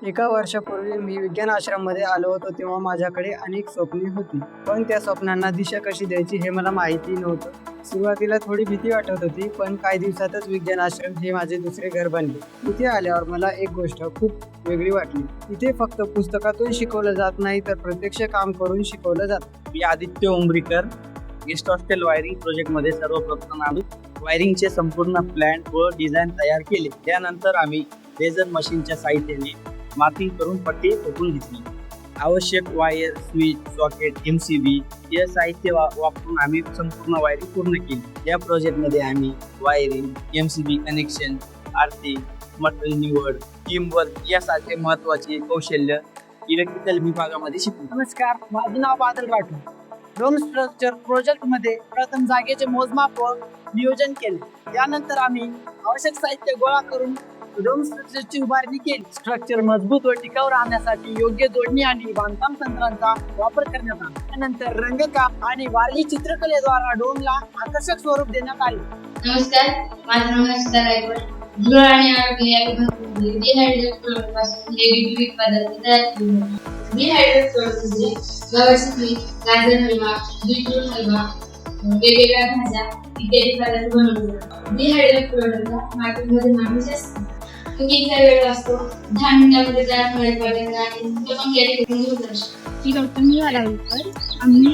एका वर्षापूर्वी मी विज्ञान आश्रममध्ये आलो होतो तेव्हा माझ्याकडे अनेक स्वप्ने होती, पण त्या स्वप्नांना दिशा कशी द्यायची हे मला माहिती नव्हतं. सुरुवातीला थोडी भीती वाटत होती, पण काही दिवसातच विज्ञान आश्रम हे माझे दुसरे घर बनले. इथे आल्यावर मला एक गोष्ट खूप वेगळी वाटली. इथे फक्त पुस्तकातून शिकवलं जात नाही, तर प्रत्यक्ष काम करून शिकवलं जातं. मी Aditya Umrikar guest hostel wiring प्रोजेक्टमध्ये सर्वप्रथम आम्ही वायरिंगचे संपूर्ण प्लॅन व डिझाईन तयार केले. त्यानंतर आम्ही लेझर मशीनच्या साहाय्याने मार्किंग करून पट्टी ठोकून घेतली. आवश्यक वायर, स्विच, सॉकेट, MCB हे साहित्य वापरून आम्ही संपूर्ण वायरिंग पूर्ण केली. या प्रोजेक्टमध्ये आम्ही wiring, MCB connection, earthing, material निवड, टीमवर्क यासारखे महत्त्वाचे कौशल्य इलेक्ट्रिकल विभागामध्ये शिकलो. नमस्कार, माझं नाव बादल राठोड. डोम स्ट्रक्चर प्रोजेक्टमध्ये प्रथम जागेचे मोजमाप व नियोजन केले. त्यानंतर आम्ही आवश्यक साहित्य गोळा करून डोम स्ट्रक्चरची उभारणी केली. स्ट्रक्चर मजबूत व टिकाऊ राहण्यासाठी योग्य जोडणी आणि बांधकाम तंत्रांचा वापर करण्यात आला. त्यानंतर रंगकाम आणि वारली चित्रकलेद्वारा डोमला आकर्षक स्वरूप देण्यात आले. नमस्कार, माझं नाव हर्षदा रायगड. गुळ आणि आरोग्य या विभागामध्ये डिहायड्रेट फ्लोअरपासून रेडी पदार्थ तयार केले जातात. डिहायड्रेट फ्लोअर म्हणजे गव्हाची पीठ, गाजर हलवा, बीटरूट हलवा, वेगवेगळ्या भाज्या इत्यादी पदार्थ बनवले जातात. डिहायड्रेट फ्लोअरला मार्केटमध्ये मागणी जास्त आहे. कुकिंगचा वेळ असतो 10 मिनिटांमध्ये तयार होणारे पदार्थ आणि तो पण गॅरेंटी होत असतो. मी डॉक्टर मीरा रायकर. आम्ही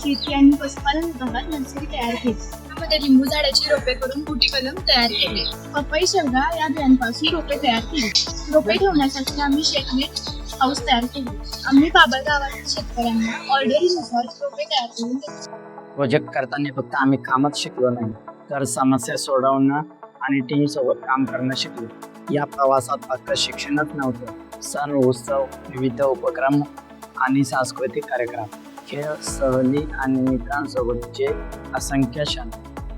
शेती आणि पशुपालन विभागात नर्सरी तयार केली. त्यामध्ये लिंबू झाडाची रोपे करून मोठी कलम तयार केले. पपई, शेवगा या बियांपासून रोपे तयार केली. रोपे ठेवण्यासाठी आम्ही शेतनेट हाऊस तयार केले. आम्ही बाबळगावातील शेतकऱ्यांना ऑर्डरीनुसार रोपे तयार करून देतो. प्रोजेक्ट करताना फक्त आम्ही कामच शिकलो नाही, तर समस्या सोडवणं आणि टीम सोबत काम करणं शिकलो. या प्रवासात फक्त शिक्षणच नव्हतं, सण, उत्सव, विविध उपक्रम आणि सांस्कृतिक कार्यक्रम, खेळ, सहली आणि मित्रांसोबतचे असंख्य क्षण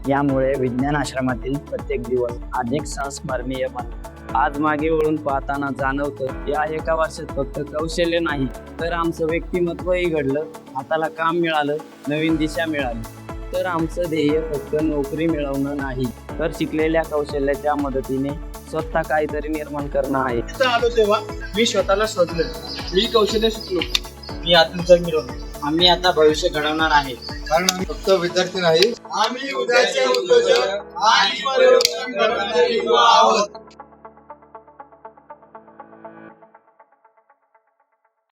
यामुळे विज्ञान आश्रमातील प्रत्येक दिवस अधिक संस्मरणीय बनला. आज मागे वळून पाहताना जाणवतं, या एका वर्षात फक्त कौशल्य नाही, तर आमचं व्यक्तिमत्वही घडलं, हाताला काम मिळालं, नवीन दिशा मिळाली. तर आमचं ध्येय फक्त नोकरी मिळवणं नाही, तर शिकलेल्या कौशल्याच्या मदतीने स्वतः काहीतरी निर्माण करणं आहे. तिथं आलो तेव्हा मी स्वतःला शोधलं, मी कौशल्य शिकलो, मी आत्मविश्वास मिळवला. आम्ही आता भविष्य घडवणार आहे, कारण आम्ही फक्त विद्यार्थी नाही, आम्ही उद्याचे उद्योजक आणि परिवर्तन घडवणारे युवा आहोत.